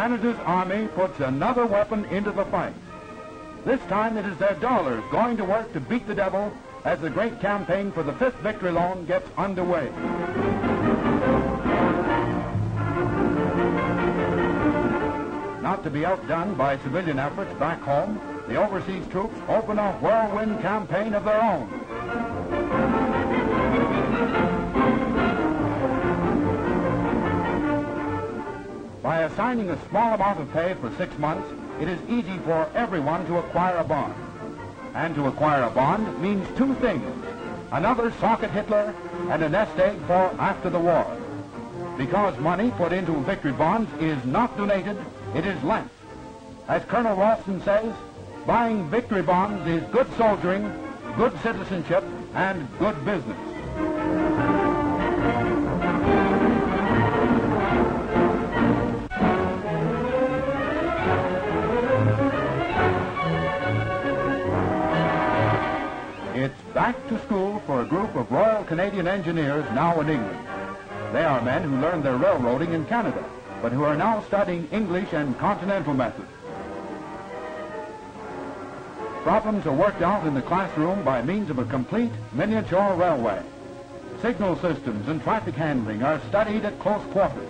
Canada's Army puts another weapon into the fight. This time it is their dollars going to work to beat the devil as the great campaign for the 5th Victory Loan gets underway. Not to be outdone by civilian efforts back home, the overseas troops open a whirlwind campaign of their own. By assigning a small amount of pay for 6 months, it is easy for everyone to acquire a bond. And to acquire a bond means two things: another socket Hitler and a nest egg for after the war. Because money put into victory bonds is not donated, it is lent. As Colonel Ralston says, buying victory bonds is good soldiering, good citizenship, and good business. It's back to school for a group of Royal Canadian Engineers now in England. They are men who learned their railroading in Canada, but who are now studying English and continental methods. Problems are worked out in the classroom by means of a complete miniature railway. Signal systems and traffic handling are studied at close quarters.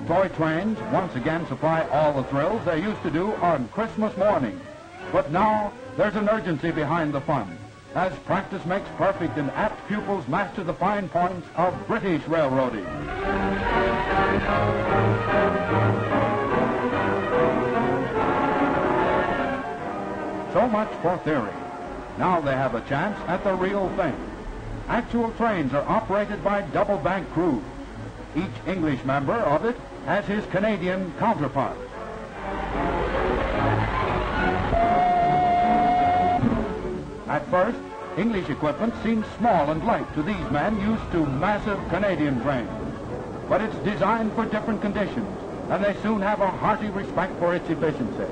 Toy trains once again supply all the thrills they used to do on Christmas morning. But now there's an urgency behind the fun, as practice makes perfect and apt pupils master the fine points of British railroading. So much for theory. Now they have a chance at the real thing. Actual trains are operated by double bank crews. Each English member of it has his Canadian counterpart. At first, English equipment seems small and light to these men used to massive Canadian trains. But it's designed for different conditions, and they soon have a hearty respect for its efficiency.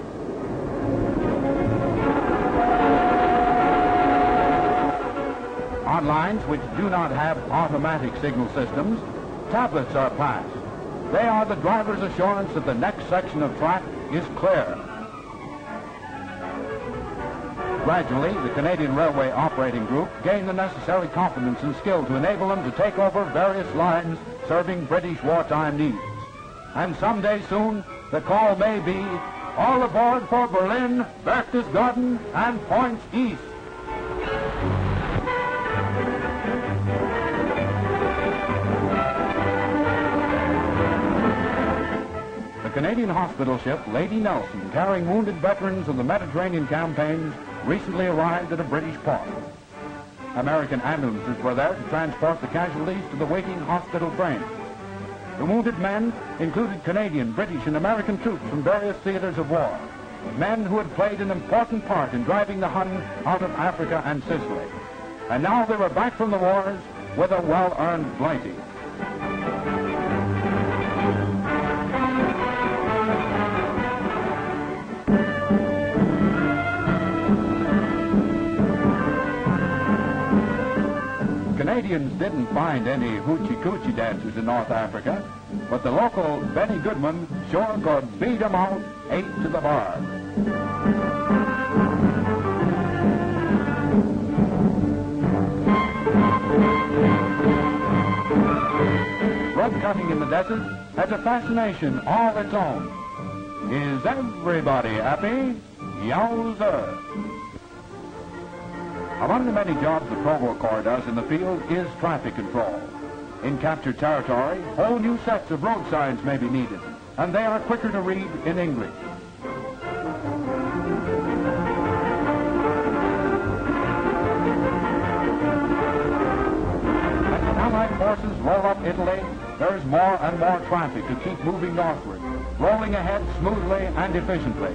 On lines which do not have automatic signal systems, tablets are passed. They are the driver's assurance that the next section of track is clear. Gradually, the Canadian Railway Operating Group gained the necessary confidence and skill to enable them to take over various lines serving British wartime needs. And someday soon, the call may be, all aboard for Berlin, Berchtesgaden, and points east. The Canadian hospital ship Lady Nelson, carrying wounded veterans of the Mediterranean campaigns, recently arrived at a British port. American ambulances were there to transport the casualties to the waiting hospital train. The wounded men included Canadian, British, and American troops from various theaters of war, men who had played an important part in driving the Hun out of Africa and Sicily. And now they were back from the wars with a well-earned blighty. Canadians didn't find any hoochie-coochie dancers in North Africa, but the local Benny Goodman sure could beat 'em out 8 to the bar. Rug cutting in the desert has a fascination all its own. Is everybody happy? Yowza! Among the many jobs the Provost Corps does in the field is traffic control. In captured territory, whole new sets of road signs may be needed, and they are quicker to read in English. As the Allied forces roll up Italy, there is more and more traffic to keep moving northward, rolling ahead smoothly and efficiently.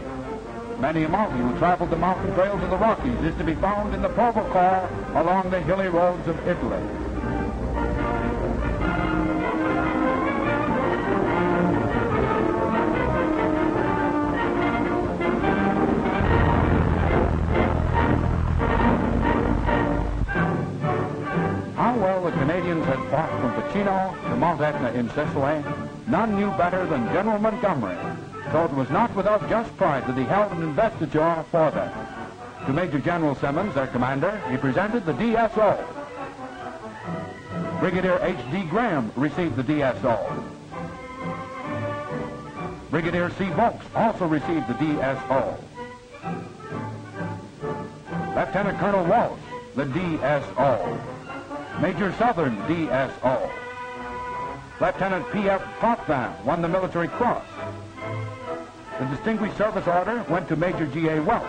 Many a mountain who traveled the mountain trails of the Rockies is to be found in the Provost Corps along the hilly roads of Italy. How well the Canadians had fought from Ficino to Mount Etna in Sicily, none knew better than General Montgomery. so it was not without just pride that he held an investiture for them. To Major General Simmons, their commander, he presented the DSO. Brigadier H.D. Graham received the DSO. Brigadier C. Volks also received the DSO. Lieutenant Colonel Walsh, the DSO. Major Southern, DSO. Lieutenant P.F. Potvin won the Military Cross. The Distinguished Service Order went to Major G.A. Welch.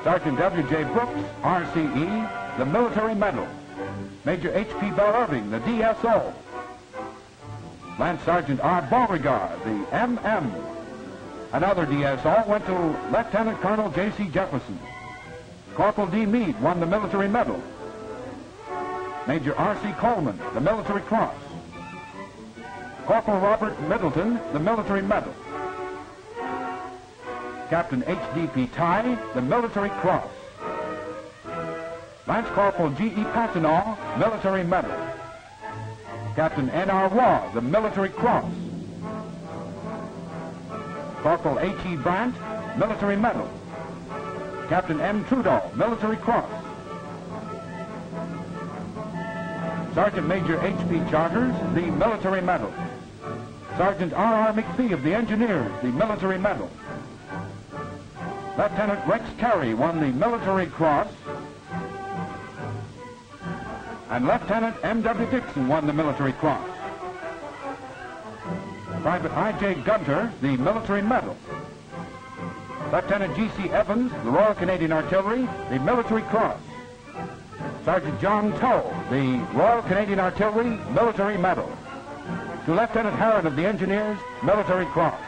Sergeant W.J. Brooks, RCE, the Military Medal. Major H.P. Bell Irving, the DSO. Lance Sergeant R. Beauregard, the MM. Another DSO went to Lieutenant Colonel J.C. Jefferson. Corporal D. Meade won the Military Medal. Major R.C. Coleman, the Military Cross. Corporal Robert Middleton, the Military Medal. Captain H.D.P. Tye, the Military Cross. Lance Corporal G.E. Patinaw, Military Medal. Captain N.R. Waugh, the Military Cross. Corporal H.E. Brandt, Military Medal. Captain M. Trudeau, Military Cross. Sergeant Major H.P. Charters, the Military Medal. Sergeant R.R. McPhee of the Engineers, the Military Medal. Lieutenant Rex Carey won the Military Cross. And Lieutenant M.W. Dixon won the Military Cross. Private I.J. Gunter, the Military Medal. Lieutenant G.C. Evans, the Royal Canadian Artillery, the Military Cross. Sergeant John Tow, the Royal Canadian Artillery, Military Medal. To Lieutenant Herron of the Engineers, Military Cross.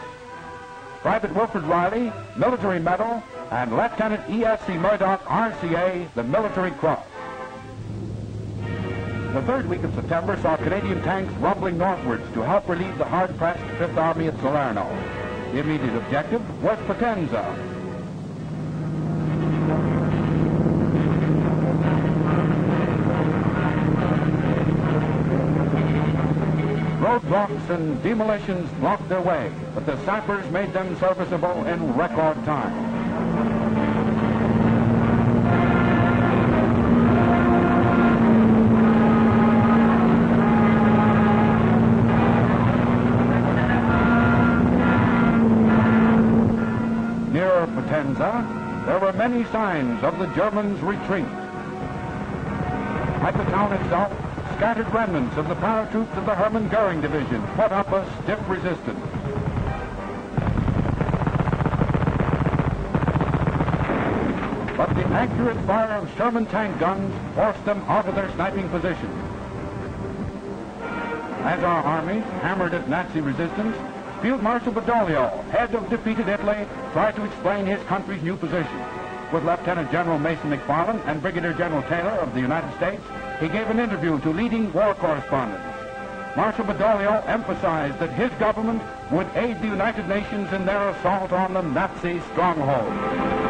Private Wilfred Riley, Military Medal, and Lieutenant E.S.C. Murdoch, RCA, the Military Cross. The third week of September saw Canadian tanks rumbling northwards to help relieve the hard-pressed Fifth Army at Salerno. The immediate objective was Potenza. Roadblocks and demolitions blocked their way, but the sappers made them serviceable in record time. Near Potenza, there were many signs of the Germans' retreat. At the town itself, scattered remnants of the paratroops of the Hermann Goering Division put up a stiff resistance. But the accurate fire of Sherman tank guns forced them out of their sniping positions. As our armies hammered at Nazi resistance, Field Marshal Badoglio, head of defeated Italy, tried to explain his country's new position. With Lieutenant General Mason McFarland and Brigadier General Taylor of the United States, he gave an interview to leading war correspondents. Marshal Badoglio emphasized that his government would aid the United Nations in their assault on the Nazi stronghold.